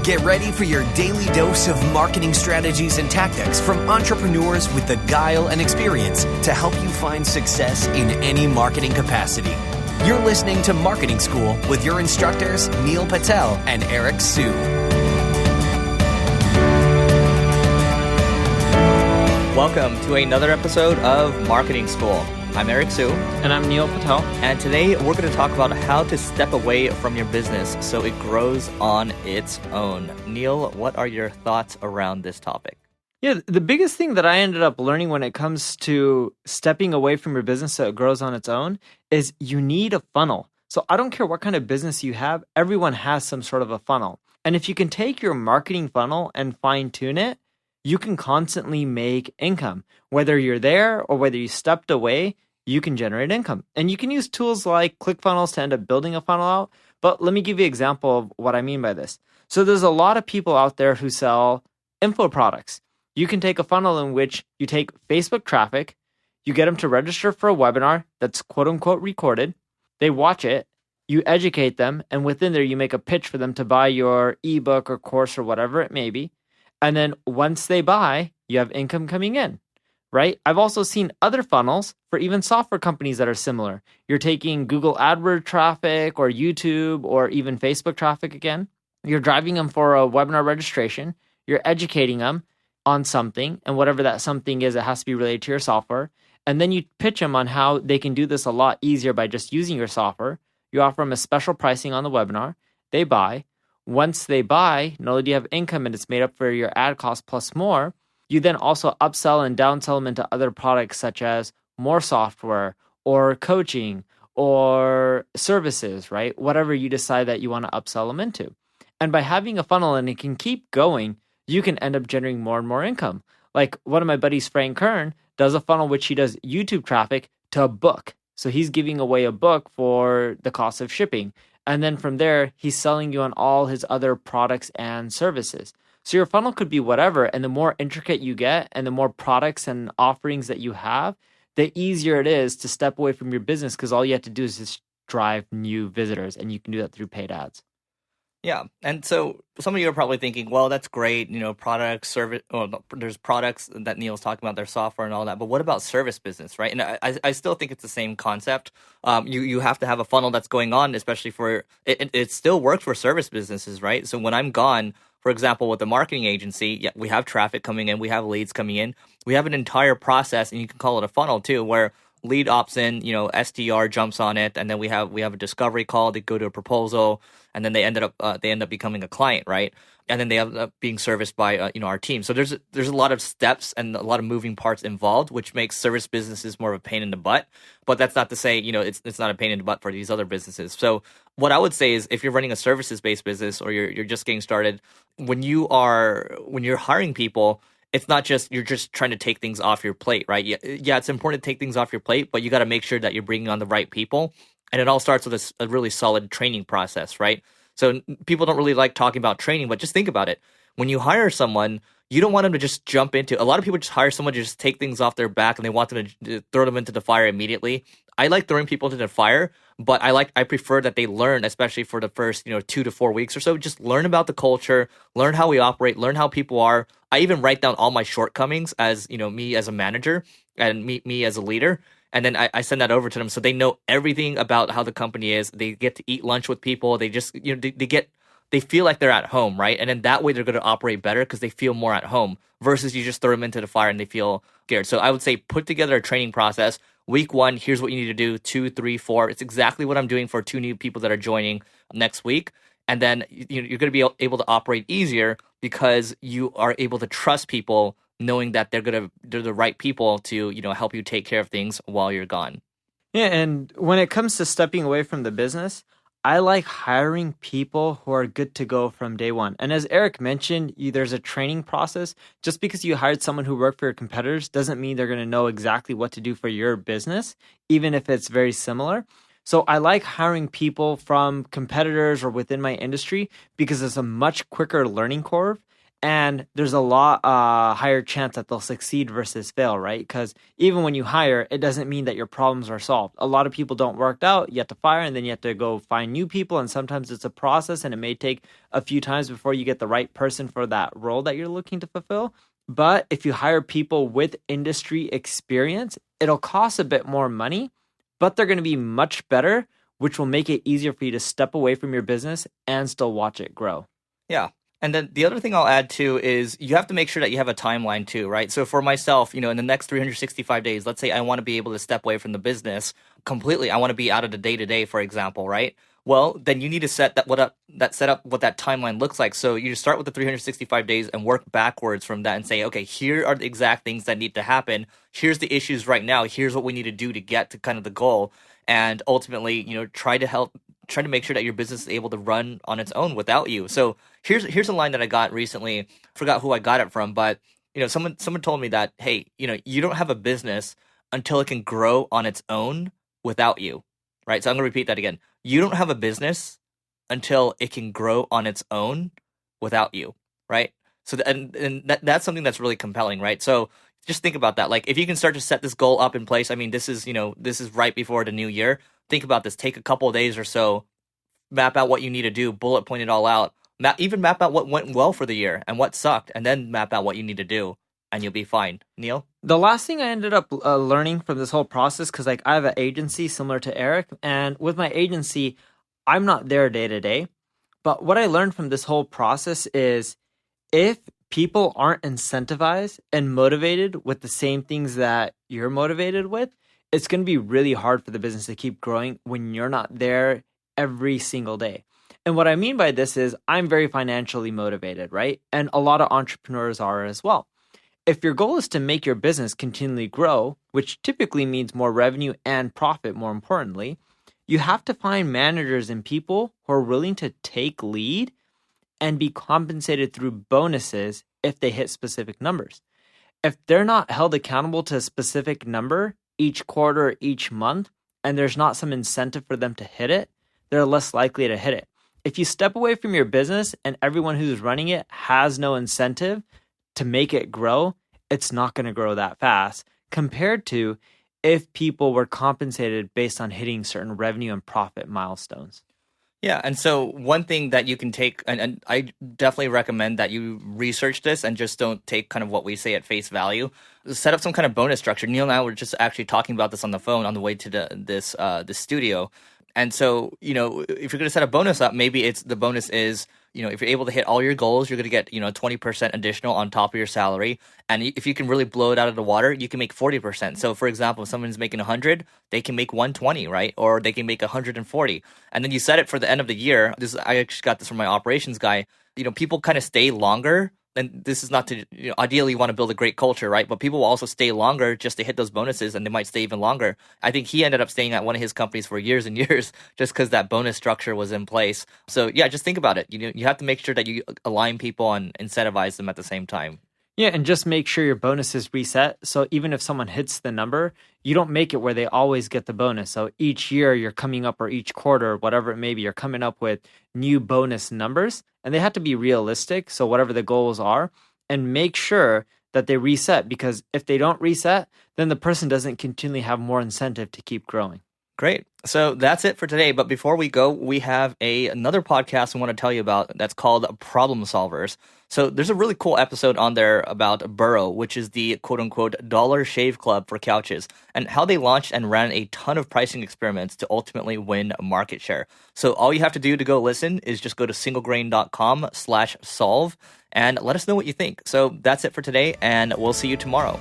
Get ready for your daily dose of marketing strategies and tactics from entrepreneurs with the guile and experience to help you find success in any marketing capacity. You're listening to Marketing School with your instructors, Neil Patel and Eric Su. Welcome to another episode of Marketing School. I'm Eric Su. And I'm Neil Patel. And today we're going to talk about how to step away from your business so it grows on its own. Neil, what are your thoughts around this topic? Yeah, the biggest thing that I ended up learning when it comes to stepping away from your business so it grows on its own is you need a funnel. So I don't care what kind of business you have, everyone has some sort of a funnel. And if you can take your marketing funnel and fine tune it, you can constantly make income. Whether you're there or whether you stepped away, you can generate income. And you can use tools like ClickFunnels to end up building a funnel out. But let me give you an example of what I mean by this. So there's a lot of people out there who sell info products. You can take a funnel in which you take Facebook traffic, you get them to register for a webinar that's quote unquote recorded, they watch it, you educate them, and within there you make a pitch for them to buy your ebook or course or whatever it may be. And then once they buy, you have income coming in, right? I've also seen other funnels for even software companies that are similar. You're taking Google AdWords traffic or YouTube or even Facebook traffic again. You're driving them for a webinar registration. You're educating them on something, and whatever that something is, it has to be related to your software. And then you pitch them on how they can do this a lot easier by just using your software. You offer them a special pricing on the webinar. They buy. Once they buy, not only do you have income and it's made up for your ad cost plus more, you then also upsell and downsell them into other products such as more software or coaching or services, right? Whatever you decide that you want to upsell them into. And by having a funnel and it can keep going, you can end up generating more and more income. Like one of my buddies, Frank Kern, does a funnel which he does YouTube traffic to a book. So he's giving away a book for the cost of shipping. And then from there, he's selling you on all his other products and services. So your funnel could be whatever. And the more intricate you get and the more products and offerings that you have, the easier it is to step away from your business because all you have to do is just drive new visitors. And you can do that through paid ads. Yeah. And so some of you are probably thinking, well, that's great. You know, products, service, there's products that Neil's talking about, their software and all that. But what about service business, right? And I still think it's the same concept. You have to have a funnel that's going on, especially for, it still works for service businesses, right? So when I'm gone, for example, with the marketing agency, yeah, we have traffic coming in, we have leads coming in. We have an entire process, and you can call it a funnel too, where lead opts in, you know, SDR jumps on it, and then we have a discovery call, they go to a proposal, and then they end up becoming a client, right? And then they end up being serviced by our team. So there's a lot of steps and a lot of moving parts involved, which makes service businesses more of a pain in the butt. But that's not to say, you know, it's not a pain in the butt for these other businesses. So what I would say is, if you're running a services-based business or you're just getting started, when you're hiring people, it's not just you're just trying to take things off your plate, right? Yeah, it's important to take things off your plate, but you got to make sure that you're bringing on the right people. And it all starts with a really solid training process, right? So people don't really like talking about training, but just think about it. When you hire someone, you don't want them to just jump into. A lot of people just hire someone to just take things off their back, and they want them to throw them into the fire immediately. I like throwing people into the fire, but I prefer that they learn, especially for the first 2 to 4 weeks or so. Just learn about the culture, learn how we operate, learn how people are. I even write down all my shortcomings as me as a manager and me as a leader. And then I send that over to them so they know everything about how the company is. They get to eat lunch with people. They just, they feel like they're at home, right? And then that way they're going to operate better because they feel more at home versus you just throw them into the fire and they feel scared. So I would say put together a training process. Week 1, here's what you need to do. 2, 3, 4. It's exactly what I'm doing for 2 new people that are joining next week. And then you're going to be able to operate easier because you are able to trust people, knowing that they're the right people to help you take care of things while you're gone. Yeah, and when it comes to stepping away from the business, I like hiring people who are good to go from day one. And as Eric mentioned, there's a training process. Just because you hired someone who worked for your competitors doesn't mean they're going to know exactly what to do for your business, even if it's very similar. So I like hiring people from competitors or within my industry because it's a much quicker learning curve. And there's a lot higher chance that they'll succeed versus fail, right? Because even when you hire, it doesn't mean that your problems are solved. A lot of people don't work out. You have to fire, and then you have to go find new people. And sometimes it's a process, and it may take a few times before you get the right person for that role that you're looking to fulfill. But if you hire people with industry experience, it'll cost a bit more money, but they're going to be much better, which will make it easier for you to step away from your business and still watch it grow. Yeah. And then the other thing I'll add too is you have to make sure that you have a timeline too, right? So for myself, in the next 365 days, let's say I want to be able to step away from the business completely. I want to be out of the day-to-day, for example, right? Well, then you need to set up what that timeline looks like. So you start with the 365 days and work backwards from that and say, okay, here are the exact things that need to happen. Here's the issues right now. Here's what we need to do to get to kind of the goal. And ultimately, try to make sure that your business is able to run on its own without you. So here's a line that I got recently. Forgot who I got it from, but someone told me that, hey, you don't have a business until it can grow on its own without you, right? So I'm gonna repeat that again. You don't have a business until it can grow on its own without you, right? So that's something that's really compelling, right? So just think about that. Like if you can start to set this goal up in place, I mean, this is right before the new year. Think about this. Take a couple of days or so, map out what you need to do, bullet point it all out. Even map out what went well for the year and what sucked, and then map out what you need to do, and you'll be fine. Neil? The last thing I ended up learning from this whole process, because I have an agency similar to Eric, and with my agency, I'm not there day to day. But what I learned from this whole process is if people aren't incentivized and motivated with the same things that you're motivated with, it's going to be really hard for the business to keep growing when you're not there every single day. And what I mean by this is I'm very financially motivated, right? And a lot of entrepreneurs are as well. If your goal is to make your business continually grow, which typically means more revenue and profit, more importantly, you have to find managers and people who are willing to take lead and be compensated through bonuses if they hit specific numbers. If they're not held accountable to a specific number each quarter, each month, and there's not some incentive for them to hit it, they're less likely to hit it. If you step away from your business and everyone who's running it has no incentive to make it grow, it's not going to grow that fast compared to if people were compensated based on hitting certain revenue and profit milestones. Yeah, and so one thing that you can take, and I definitely recommend that you research this and just don't take kind of what we say at face value. Set up some kind of bonus structure. Neil and I were just actually talking about this on the phone on the way to the studio. And so, if you're going to set a bonus up, maybe the bonus is, if you're able to hit all your goals, you're going to get, 20% additional on top of your salary. And if you can really blow it out of the water, you can make 40%. So for example, if someone's making 100, they can make 120, right? Or they can make 140. And then you set it for the end of the year. I actually got this from my operations guy. People kind of stay longer. And this is not to, ideally you want to build a great culture, right? But people will also stay longer just to hit those bonuses, and they might stay even longer. I think he ended up staying at one of his companies for years and years just because that bonus structure was in place. So yeah, just think about it. You have to make sure that you align people and incentivize them at the same time. Yeah, and just make sure your bonus is reset. So even if someone hits the number, you don't make it where they always get the bonus. So each year you're coming up, or each quarter, whatever it may be, you're coming up with new bonus numbers, and they have to be realistic. So whatever the goals are, and make sure that they reset, because if they don't reset, then the person doesn't continually have more incentive to keep growing. Great. So that's it for today. But before we go, we have another podcast I want to tell you about that's called Problem Solvers. So there's a really cool episode on there about Burrow, which is the quote-unquote Dollar Shave Club for couches, and how they launched and ran a ton of pricing experiments to ultimately win market share. So all you have to do to go listen is just go to singlegrain.com/solve and let us know what you think. So that's it for today, and we'll see you tomorrow.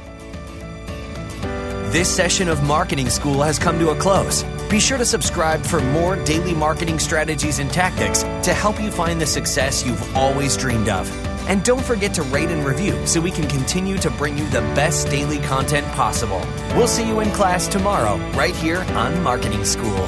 This session of Marketing School has come to a close. Be sure to subscribe for more daily marketing strategies and tactics to help you find the success you've always dreamed of. And don't forget to rate and review so we can continue to bring you the best daily content possible. We'll see you in class tomorrow, right here on Marketing School.